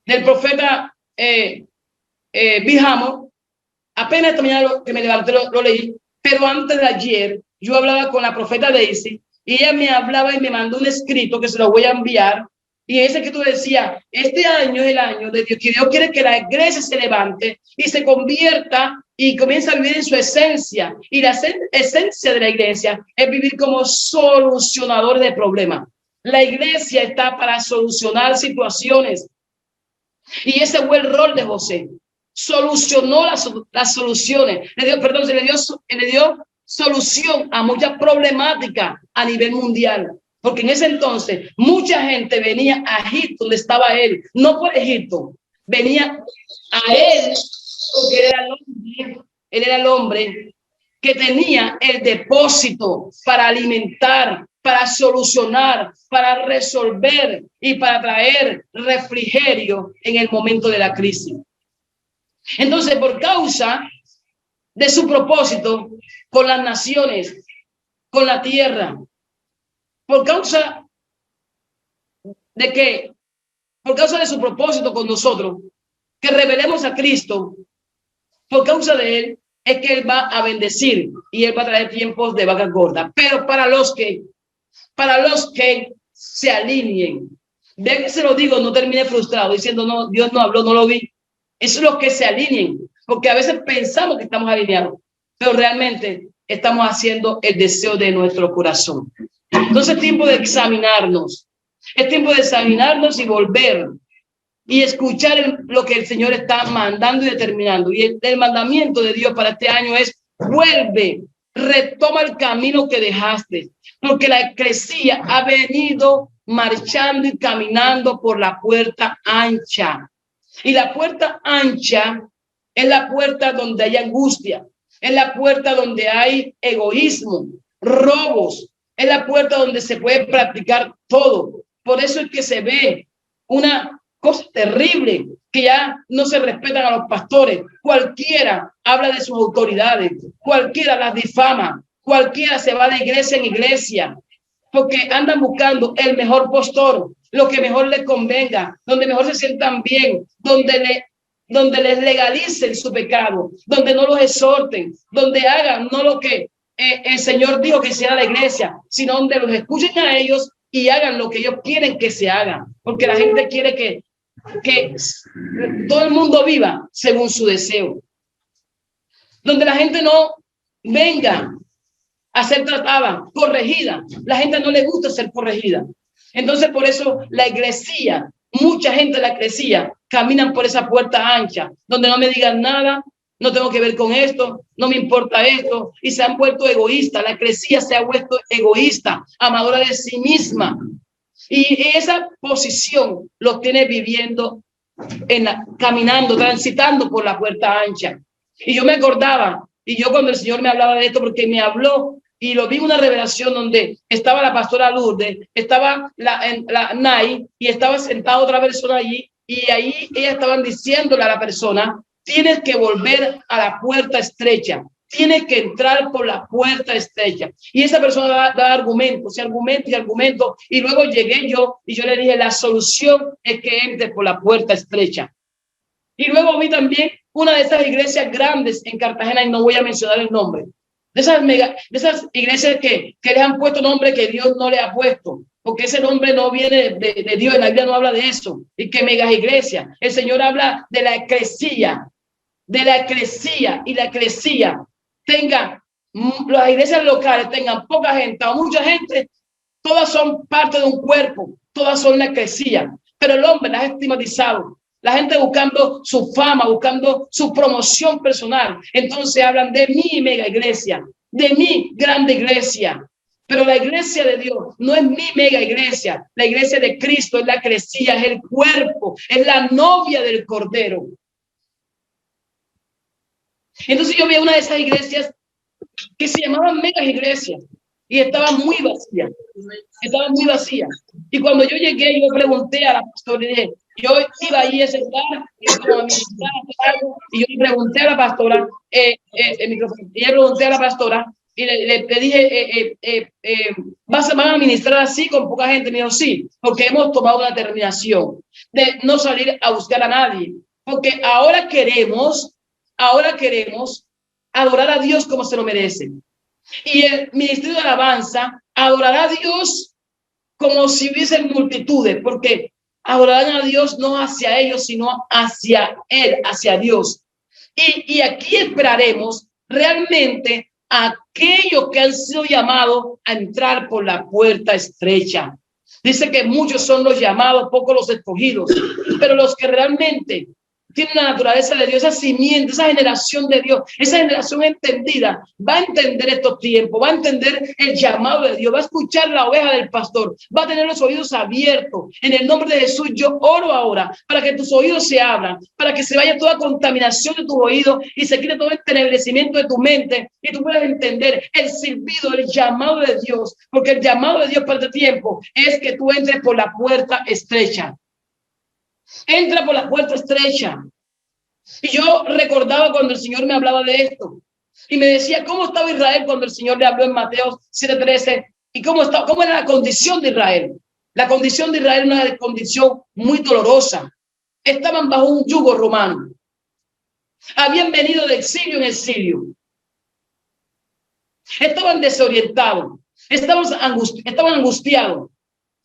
del profeta Bijamo. Apenas esta mañana que me levanté lo leí, pero antes de ayer yo hablaba con la profeta Daisy y ella me hablaba y me mandó un escrito que se lo voy a enviar. Y ese escrito decía: este año es el año de Dios, que Dios quiere que la iglesia se levante y se convierta y comienza a vivir en su esencia. Y la esencia de la iglesia es vivir como solucionador de problemas. La iglesia está para solucionar situaciones. Y ese fue el rol de José. Solucionó las soluciones. Le dio solución a muchas problemáticas a nivel mundial. Porque en ese entonces mucha gente venía a Egipto, donde estaba él, no por Egipto, venía a él porque él era el hombre que tenía el depósito para alimentar, para solucionar, para resolver y para traer refrigerio en el momento de la crisis. Entonces, por causa de su propósito con las naciones, con la tierra, por causa de su propósito con nosotros, que revelemos a Cristo, por causa de él, es que él va a bendecir y él va a traer tiempos de vacas gordas. Pero para los que se alineen, de que se lo digo, no termine frustrado diciendo: no, Dios no habló, no lo vi. Eso es los que se alineen, porque a veces pensamos que estamos alineados, pero realmente estamos haciendo el deseo de nuestro corazón. Entonces es tiempo de examinarnos. Es tiempo de examinarnos y volver y escuchar lo que el Señor está mandando y determinando. Y el mandamiento de Dios para este año es: vuelve, retoma el camino que dejaste, porque la eclesía ha venido marchando y caminando por la puerta ancha. Y la puerta ancha es la puerta donde hay angustia, es la puerta donde hay egoísmo, robos, es la puerta donde se puede practicar todo. Por eso es que se ve una cosa terrible, que ya no se respetan a los pastores. Cualquiera habla de sus autoridades, cualquiera las difama, cualquiera se va de iglesia en iglesia, porque andan buscando el mejor pastor, lo que mejor les convenga, donde mejor se sientan bien, donde les legalicen su pecado, donde no los exhorten, donde hagan no lo que el Señor dijo que sea la iglesia, sino donde los escuchen a ellos y hagan lo que ellos quieren que se hagan, porque la gente quiere que todo el mundo viva según su deseo, donde la gente no venga a ser tratada, corregida. La gente no le gusta ser corregida. Entonces, por eso la iglesia, mucha gente de la iglesia caminan por esa puerta ancha, donde no me digan nada, no tengo que ver con esto, no me importa esto, y se han vuelto egoístas. La iglesia se ha vuelto egoísta, amadora de sí misma. Y esa posición lo tiene viviendo, caminando, transitando por la puerta ancha. Y yo me acordaba, y yo cuando el Señor me hablaba de esto, porque me habló, y lo vi en una revelación donde estaba la pastora Lourdes, estaba la Nay, y estaba sentada otra persona allí, y ahí ellas estaban diciéndole a la persona: tienes que volver a la puerta estrecha. Tienes que entrar por la puerta estrecha. Y esa persona da argumentos y argumentos y argumentos. Y luego llegué yo y yo le dije: la solución es que entres por la puerta estrecha. Y luego vi también una de esas iglesias grandes en Cartagena, y no voy a mencionar el nombre, de esas iglesias que les han puesto nombre que Dios no le ha puesto, porque ese nombre no viene de Dios. En la Biblia no habla de eso. Y que megas iglesias. El Señor habla de la eclesía, y la eclesía tenga, las iglesias locales tengan poca gente o mucha gente, todas son parte de un cuerpo, todas son la eclesía, pero el hombre las ha estigmatizado. La gente buscando su fama, buscando su promoción personal. Entonces hablan de mi mega iglesia, de mi grande iglesia. Pero la iglesia de Dios no es mi mega iglesia. La iglesia de Cristo es la eclesía, es el cuerpo, es la novia del Cordero. Entonces yo vi una de esas iglesias que se llamaban megas iglesias y estaban muy vacías. Estaban muy vacías. Y cuando yo llegué, yo pregunté a la pastora, yo iba ahí a sentar y yo le pregunté a la pastora, y le pregunté a la pastora y le dije, ¿van a ministrar así con poca gente? Me dijo: sí, porque hemos tomado una determinación de no salir a buscar a nadie, porque ahora queremos adorar a Dios como se lo merece. Y el ministerio de alabanza adorará a Dios como si hubiesen multitudes, porque adorarán a Dios no hacia ellos, sino hacia Él, hacia Dios. Y aquí esperaremos realmente a aquellos que han sido llamados a entrar por la puerta estrecha. Dice que muchos son los llamados, pocos los escogidos, pero los que realmente tienen la naturaleza de Dios, esa simiente, esa generación de Dios, esa generación entendida, va a entender estos tiempos, va a entender el llamado de Dios, va a escuchar la oveja del pastor, va a tener los oídos abiertos. En el nombre de Jesús, yo oro ahora para que tus oídos se abran, para que se vaya toda contaminación de tus oídos y se quite todo el entenebrecimiento de tu mente y tú puedas entender el silbido, el llamado de Dios, porque el llamado de Dios para este tiempo es que tú entres por la puerta estrecha. Entra por la puerta estrecha. Y yo recordaba cuando el Señor me hablaba de esto y me decía cómo estaba Israel cuando el Señor le habló en Mateo 7:13 y cómo era la condición de Israel. La condición de Israel era una condición muy dolorosa. Estaban bajo un yugo romano. Habían venido de exilio en exilio. Estaban desorientados. Estaban angustiados.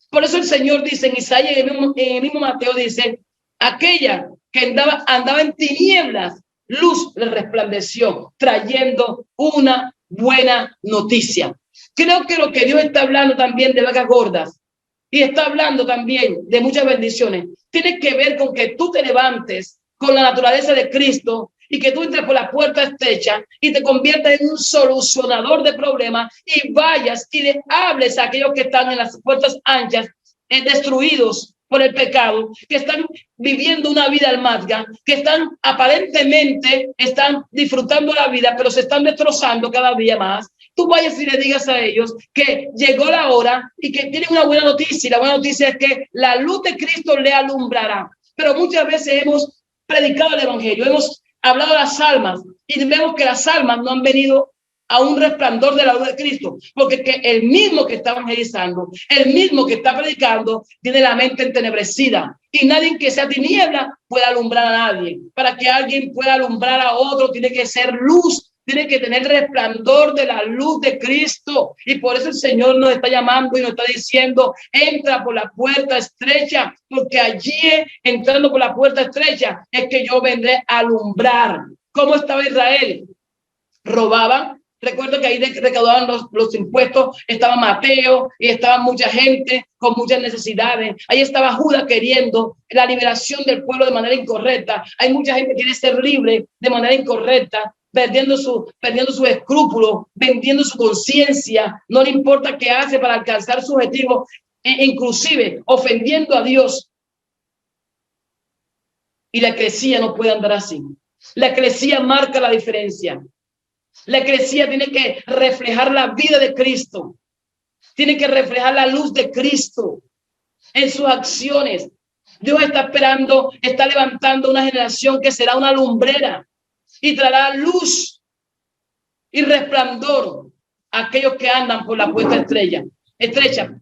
Por eso el Señor dice en Isaías, en el mismo Mateo dice: aquella que andaba en tinieblas, luz le resplandeció, trayendo una buena noticia. Creo que lo que Dios está hablando también de vacas gordas y está hablando también de muchas bendiciones, tiene que ver con que tú te levantes con la naturaleza de Cristo y que tú entres por la puerta estrecha y te conviertas en un solucionador de problemas y vayas y le hables a aquellos que están en las puertas anchas, destruidos por el pecado, que están viviendo una vida almática, que están aparentemente están disfrutando la vida, pero se están destrozando cada día más. Tú vayas y le digas a ellos que llegó la hora y que tienen una buena noticia. Y la buena noticia es que la luz de Cristo le alumbrará. Pero muchas veces hemos predicado el evangelio, hemos hablado de las almas y vemos que las almas no han venido a un resplandor de la luz de Cristo, porque que el mismo que está evangelizando, el mismo que está predicando, tiene la mente entenebrecida y nadie que sea tiniebla puede alumbrar a nadie. Para que alguien pueda alumbrar a otro, tiene que ser luz, tiene que tener resplandor de la luz de Cristo. Y por eso el Señor nos está llamando y nos está diciendo, entra por la puerta estrecha, porque allí, entrando por la puerta estrecha, es que yo vendré a alumbrar. ¿Cómo estaba Israel? Robaban. Recuerdo que ahí recaudaban los impuestos, estaba Mateo y estaba mucha gente con muchas necesidades. Ahí estaba Judas queriendo la liberación del pueblo de manera incorrecta. Hay mucha gente que quiere ser libre de manera incorrecta, perdiendo sus escrúpulos, vendiendo su conciencia. No le importa qué hace para alcanzar su objetivo, inclusive ofendiendo a Dios. Y la eclesía no puede andar así. La eclesía marca la diferencia. La eclesía tiene que reflejar la vida de Cristo. Tiene que reflejar la luz de Cristo en sus acciones. Dios está esperando, está levantando una generación que será una lumbrera y traerá luz y resplandor a aquellos que andan por la puerta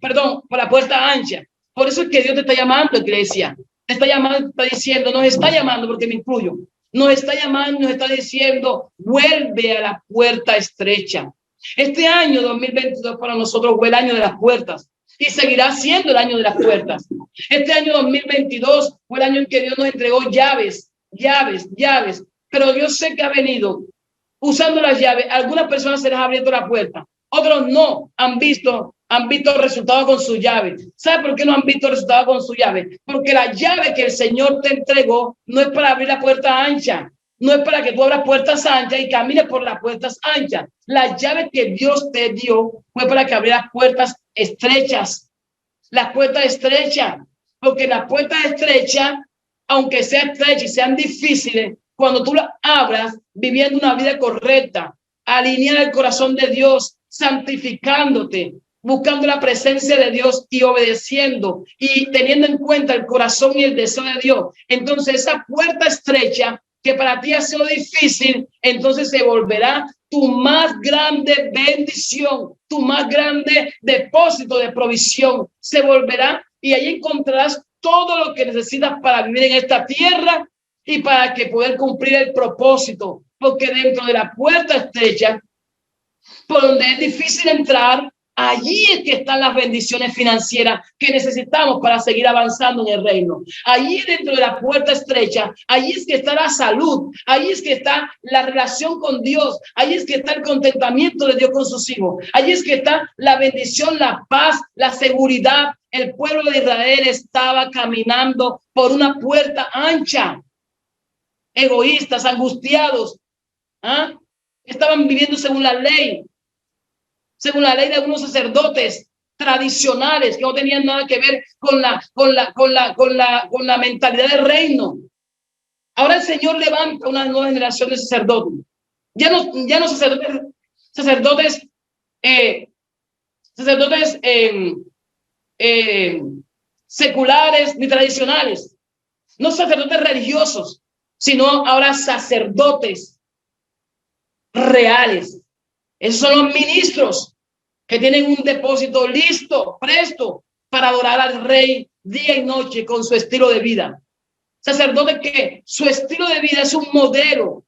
por la puerta ancha. Por eso es que Dios te está llamando, iglesia. Te está llamando, está diciendo, nos está llamando porque me incluyo. Nos está llamando, nos está diciendo, vuelve a la puerta estrecha. Este año 2022 para nosotros fue el año de las puertas y seguirá siendo el año de las puertas. Este año 2022 fue el año en que Dios nos entregó llaves. Pero yo sé que ha venido usando las llaves. Algunas personas se les ha abierto la puerta, otros no han visto resultados con su llave. ¿Sabe por qué no han visto resultados con su llave? Porque la llave que el Señor te entregó no es para abrir la puerta ancha, no es para que tú abras puertas anchas y camines por las puertas anchas. La llave que Dios te dio fue para que abrieras puertas estrechas, las puertas estrechas, porque las puertas estrechas, aunque sean estrechas y sean difíciles, cuando tú las abras viviendo una vida correcta, alinear el corazón de Dios, santificándote, buscando la presencia de Dios y obedeciendo y teniendo en cuenta el corazón y el deseo de Dios. Entonces esa puerta estrecha que para ti ha sido difícil, entonces se volverá tu más grande bendición, tu más grande depósito de provisión. Se volverá y ahí encontrarás todo lo que necesitas para vivir en esta tierra y para que poder cumplir el propósito. Porque dentro de la puerta estrecha, por donde es difícil entrar, allí es que están las bendiciones financieras que necesitamos para seguir avanzando en el reino. Allí dentro de la puerta estrecha, allí es que está la salud, allí es que está la relación con Dios, allí es que está el contentamiento de Dios con sus hijos, allí es que está la bendición, la paz, la seguridad. El pueblo de Israel estaba caminando por una puerta ancha, egoístas, angustiados, estaban viviendo según la ley de algunos sacerdotes tradicionales que no tenían nada que ver con la mentalidad del reino. Ahora el Señor levanta una nueva generación de sacerdotes, ya no sacerdotes seculares ni tradicionales, no sacerdotes religiosos, sino ahora sacerdotes reales. Esos son los ministros que tienen un depósito listo, presto, para adorar al Rey día y noche con su estilo de vida. Sacerdotes que su estilo de vida es un modelo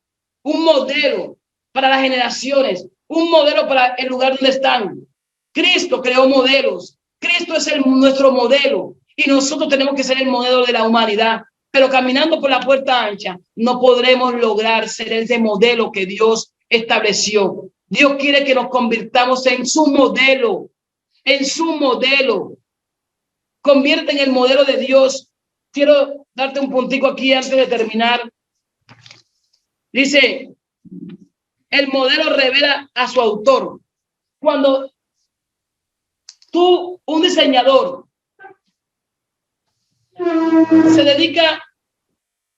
para las generaciones, un modelo para el lugar donde están. Cristo creó modelos. Cristo es nuestro modelo y nosotros tenemos que ser el modelo de la humanidad. Pero caminando por la puerta ancha no podremos lograr ser ese modelo que Dios estableció. Dios quiere que nos convirtamos en su modelo, en su modelo. Convierte en el modelo de Dios. Quiero darte un puntico aquí antes de terminar. Dice, el modelo revela a su autor. Cuando tú, un diseñador, se dedica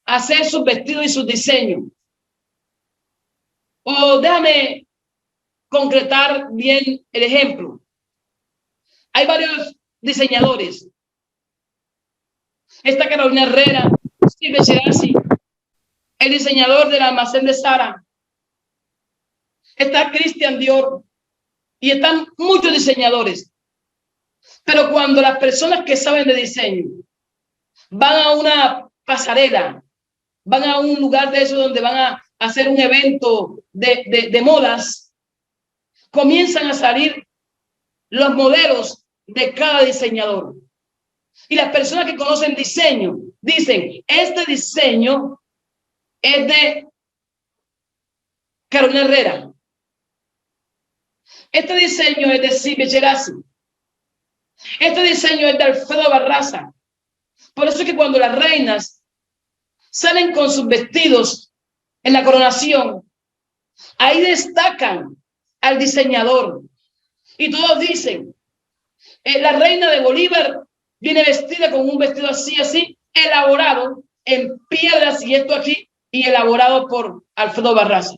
a hacer sus vestidos y sus diseños, o déjame concretar bien el ejemplo. Hay varios diseñadores. Está Carolina Herrera, Steve Cherasi, el diseñador del almacén de Sara. Está Christian Dior y están muchos diseñadores. Pero cuando las personas que saben de diseño van a una pasarela, van a un lugar de eso donde van a hacer un evento de modas, comienzan a salir los modelos de cada diseñador. Y las personas que conocen diseño dicen, este diseño es de Carolina Herrera. Este diseño es de Steve Cherasi. Este diseño es de Alfredo Barraza. Por eso es que cuando las reinas salen con sus vestidos en la coronación, ahí destacan al diseñador. Y todos dicen, la reina de Bolívar viene vestida con un vestido así, así, elaborado en piedras y esto aquí, y elaborado por Alfredo Barraza,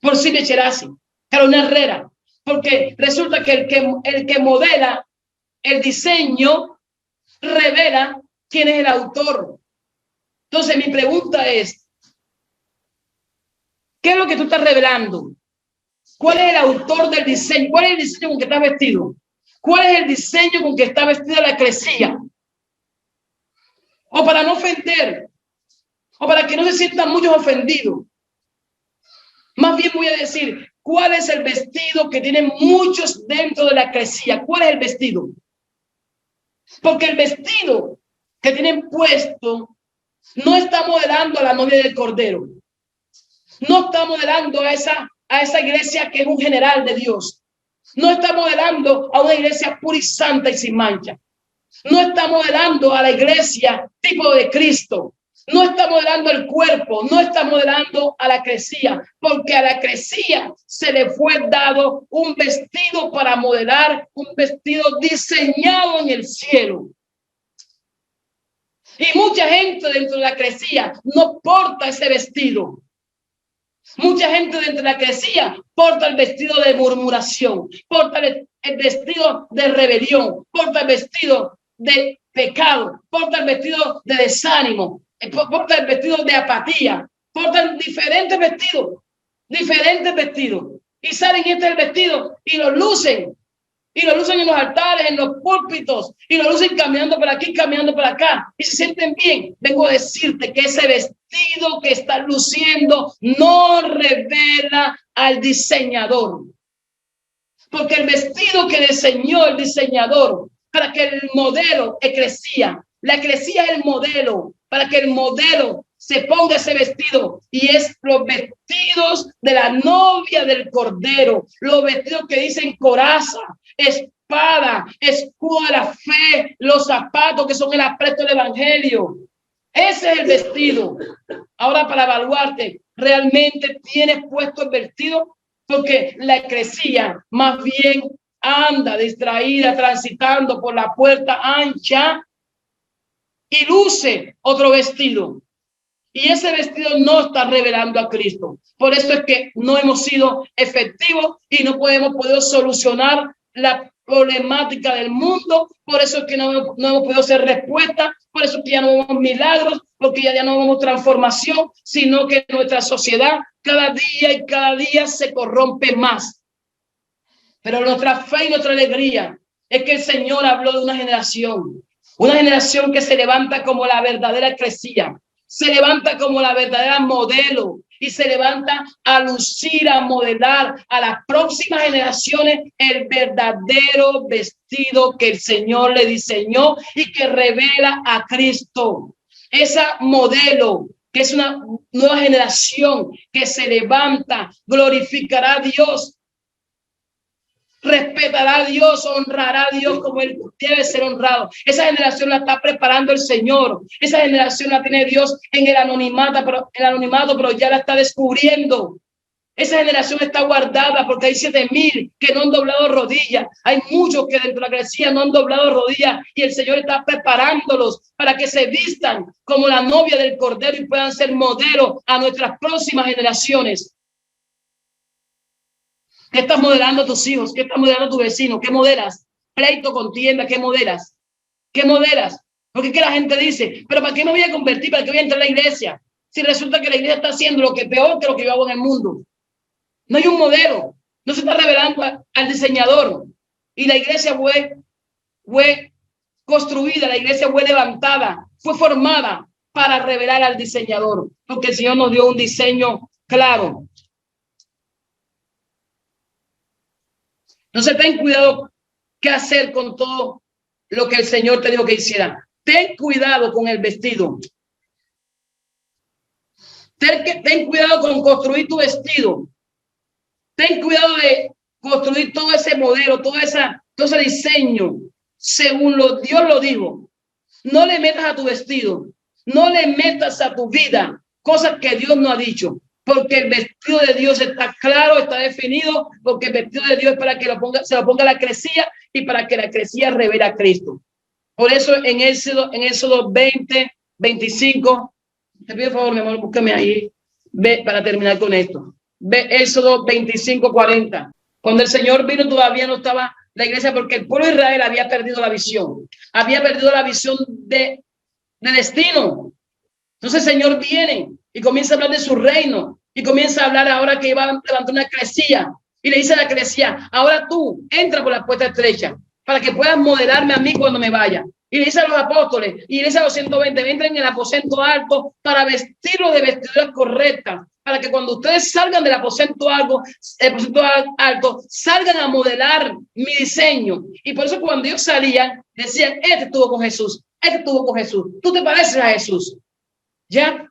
por Steve Cherasi, Carolina Herrera, porque resulta que el que modela el diseño revela quién es el autor. Entonces mi pregunta es, ¿qué es lo que tú estás revelando? ¿Cuál es el autor del diseño? ¿Cuál es el diseño con que estás vestido? ¿Cuál es el diseño con que está vestida la eclesía? O para no ofender, o para que no se sientan muchos ofendidos. Más bien voy a decir, ¿cuál es el vestido que tienen muchos dentro de la eclesía? ¿Cuál es el vestido? Porque el vestido que tienen puesto no está modelando a la novia del Cordero. No está modelando a esa iglesia que es un general de Dios. No está modelando a una iglesia pura y santa y sin mancha. No está modelando a la iglesia tipo de Cristo. No está modelando el cuerpo, no está modelando a la eclesía, porque a la eclesía se le fue dado un vestido para modelar, un vestido diseñado en el cielo. Y mucha gente dentro de la eclesía no porta ese vestido. Mucha gente dentro de la eclesía porta el vestido de murmuración, porta el vestido de rebelión, porta el vestido de pecado, porta el vestido de desánimo, porta el vestido de apatía, portan diferentes vestidos, y salen y este es el vestido y lo lucen en los altares, en los púlpitos, y lo lucen caminando por aquí, caminando por acá, y se sienten bien. Vengo a decirte que ese vestido que está luciendo no revela al diseñador, porque el vestido que diseñó el diseñador para que el modelo la eclesía es el modelo, para que el modelo se ponga ese vestido, y es los vestidos de la novia del Cordero, los vestidos que dicen coraza, espada, escudo de la fe, los zapatos que son el apresto del evangelio. Ese es el vestido. Ahora, para evaluarte, ¿realmente tienes puesto el vestido? Porque la eclesía más bien anda distraída, transitando por la puerta ancha y luce otro vestido. Y ese vestido no está revelando a Cristo. Por eso es que no hemos sido efectivos y no hemos podido solucionar la problemática del mundo. Por eso es que no hemos podido hacer respuesta. Por eso es que ya no vemos milagros, porque ya no vemos transformación, sino que nuestra sociedad cada día se corrompe más. Pero nuestra fe y nuestra alegría es que el Señor habló de una generación que se levanta como la verdadera eclesía, se levanta como la verdadera modelo y se levanta a lucir, a modelar a las próximas generaciones el verdadero vestido que el Señor le diseñó y que revela a Cristo. Esa modelo, que es una nueva generación que se levanta, glorificará a Dios respetará a Dios, honrará a Dios como Él debe ser honrado. Esa generación la está preparando el Señor. Esa generación la tiene Dios en el anonimato, pero ya la está descubriendo. Esa generación está guardada porque hay 7,000 que no han doblado rodillas. Hay muchos que dentro de la iglesia no han doblado rodillas y el Señor está preparándolos para que se vistan como la novia del Cordero y puedan ser modelo a nuestras próximas generaciones. ¿Qué estás modelando a tus hijos? ¿Qué estás modelando a tu vecino? ¿Qué modelas? Pleito, contienda, ¿qué modelas? ¿Qué modelas? Porque es que la gente dice, pero ¿para qué me voy a convertir? ¿Para qué voy a entrar a la iglesia? Si resulta que la iglesia está haciendo lo que peor que lo que yo hago en el mundo. No hay un modelo, no se está revelando al diseñador. Y la iglesia fue construida, la iglesia fue levantada, fue formada para revelar al diseñador, porque el Señor nos dio un diseño claro. Entonces ten cuidado qué hacer con todo lo que el Señor te dijo que hiciera. Ten cuidado con el vestido. Ten cuidado con construir tu vestido. Ten cuidado de construir todo ese modelo, todo ese diseño, según Dios lo dijo. No le metas a tu vestido, no le metas a tu vida cosas que Dios no ha dicho, porque el vestido de Dios está claro, está definido, porque el vestido de Dios es para que se lo ponga la eclesía y para que la eclesía revele a Cristo. Por eso en Éxodo 20, 25, te pido por favor, mi amor, búscame ahí, para terminar con esto. Ve Éxodo 25, 40. Cuando el Señor vino todavía no estaba la iglesia porque el pueblo de Israel había perdido la visión. Había perdido la visión de destino. Entonces el Señor viene y comienza a hablar de su reino y comienza a hablar ahora que iba a levantar una eclesía. Y le dice a la eclesía, ahora tú entra por la puerta estrecha para que puedas modelarme a mí cuando me vaya. Y le dice a los apóstoles, y le dice a los 120, entren en el aposento alto para vestirlo de vestiduras correctas, para que cuando ustedes salgan del aposento alto, salgan a modelar mi diseño. Y por eso cuando ellos salían, decían, este estuvo con Jesús, este estuvo con Jesús, tú te pareces a Jesús. ¿Ya?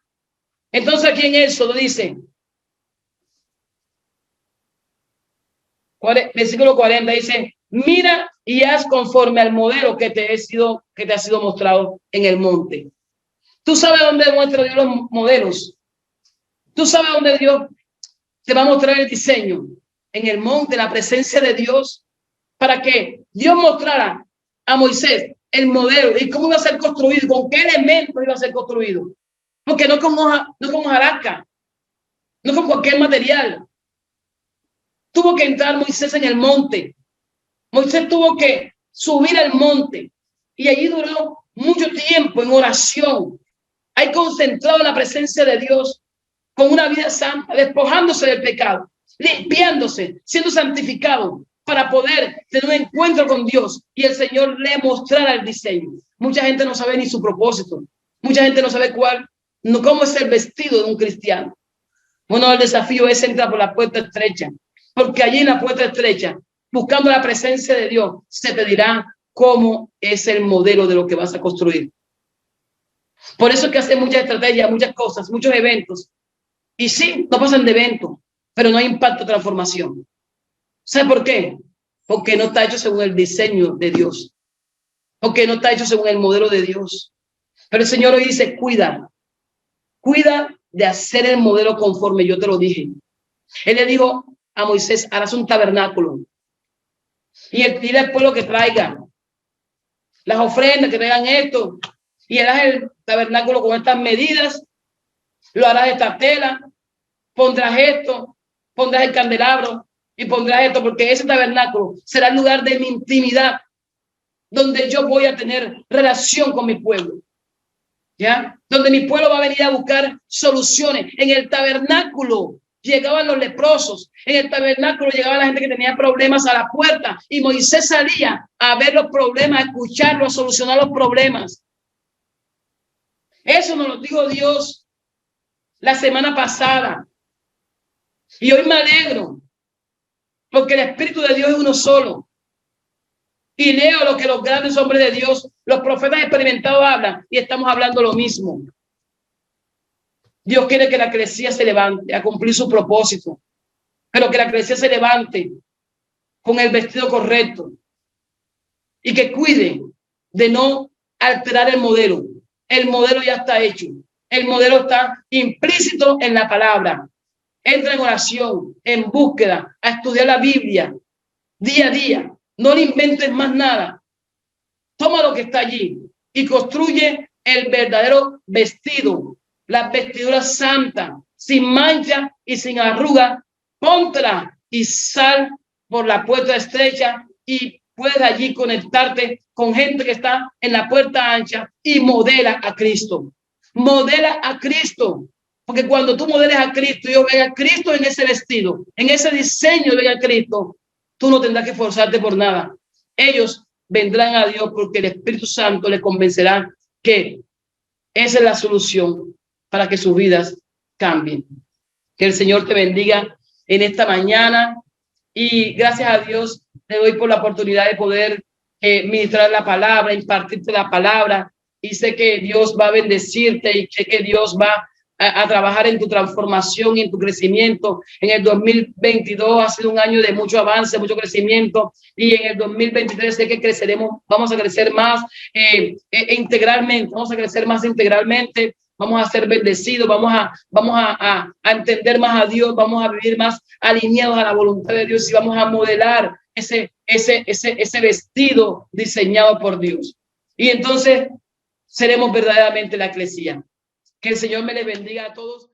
Entonces aquí en Éxodo dice, versículo 40 dice, mira y haz conforme al modelo que te ha sido mostrado en el monte. Tú sabes dónde muestra Dios los modelos. Tú sabes dónde Dios te va a mostrar el diseño. En el monte, la presencia de Dios, para que Dios mostrara a Moisés el modelo y cómo iba a ser construido, con qué elementos iba a ser construido. Porque no con hojarasca, no con cualquier material. Tuvo que entrar Moisés en el monte. Moisés tuvo que subir al monte y allí duró mucho tiempo en oración, ahí concentrado en la presencia de Dios, con una vida santa, despojándose del pecado, limpiándose, siendo santificado para poder tener un encuentro con Dios y el Señor le mostrara el diseño. Mucha gente no sabe ni su propósito, mucha gente no sabe cómo es el vestido de un cristiano. Bueno, el desafío es entrar por la puerta estrecha, porque allí en la puerta estrecha, buscando la presencia de Dios, se te dirá cómo es el modelo de lo que vas a construir. Por eso es que hace muchas estrategias, muchas cosas, muchos eventos. Y sí, no pasan de evento, pero no hay impacto de transformación. ¿Sabe por qué? Porque no está hecho según el diseño de Dios. Porque no está hecho según el modelo de Dios. Pero el Señor hoy dice, cuida de hacer el modelo conforme yo te lo dije. Él le dijo a Moisés, harás un tabernáculo. Y él pide al pueblo que traiga las ofrendas, que traigan esto. Y harás el tabernáculo con estas medidas. Lo harás de esta tela. Pondrás esto. Pondrás el candelabro. Y pondrás esto, porque ese tabernáculo será el lugar de mi intimidad, donde yo voy a tener relación con mi pueblo. ¿Ya? Donde mi pueblo va a venir a buscar soluciones. En el tabernáculo llegaban los leprosos. En el tabernáculo llegaba la gente que tenía problemas a la puerta. Y Moisés salía a ver los problemas, a escucharlos, a solucionar los problemas. Eso nos lo dijo Dios la semana pasada. Y hoy me alegro, porque el Espíritu de Dios es uno solo. Y leo lo que los grandes hombres de Dios, los profetas experimentados hablan, y estamos hablando lo mismo. Dios quiere que la eclesía se levante a cumplir su propósito, pero que la eclesía se levante con el vestido correcto y que cuide de no alterar el modelo. El modelo ya está hecho. El modelo está implícito en la palabra. Entra en oración, en búsqueda, a estudiar la Biblia día a día. No le inventes más nada. Toma lo que está allí y construye el verdadero vestido, las vestiduras santas, sin mancha y sin arruga. Póntela y sal por la puerta estrecha y puedes allí conectarte con gente que está en la puerta ancha y modela a Cristo. Modela a Cristo. Porque cuando tú modeles a Cristo, yo vea a Cristo en ese vestido, en ese diseño de a Cristo, tú no tendrás que esforzarte por nada. Ellos vendrán a Dios porque el Espíritu Santo les convencerá que esa es la solución para que sus vidas cambien. Que el Señor te bendiga en esta mañana y gracias a Dios te doy por la oportunidad de poder ministrar la palabra, impartirte la palabra, y sé que Dios va a bendecirte y sé que Dios va a trabajar en tu transformación y en tu crecimiento. En el 2022 ha sido un año de mucho avance, mucho crecimiento, y en el 2023 sé que creceremos, vamos a crecer más integralmente, vamos a crecer más integralmente, vamos a ser bendecidos, vamos a entender más a Dios, vamos a vivir más alineados a la voluntad de Dios y vamos a modelar ese vestido diseñado por Dios. Y entonces seremos verdaderamente la eclesía. Que el Señor me les bendiga a todos.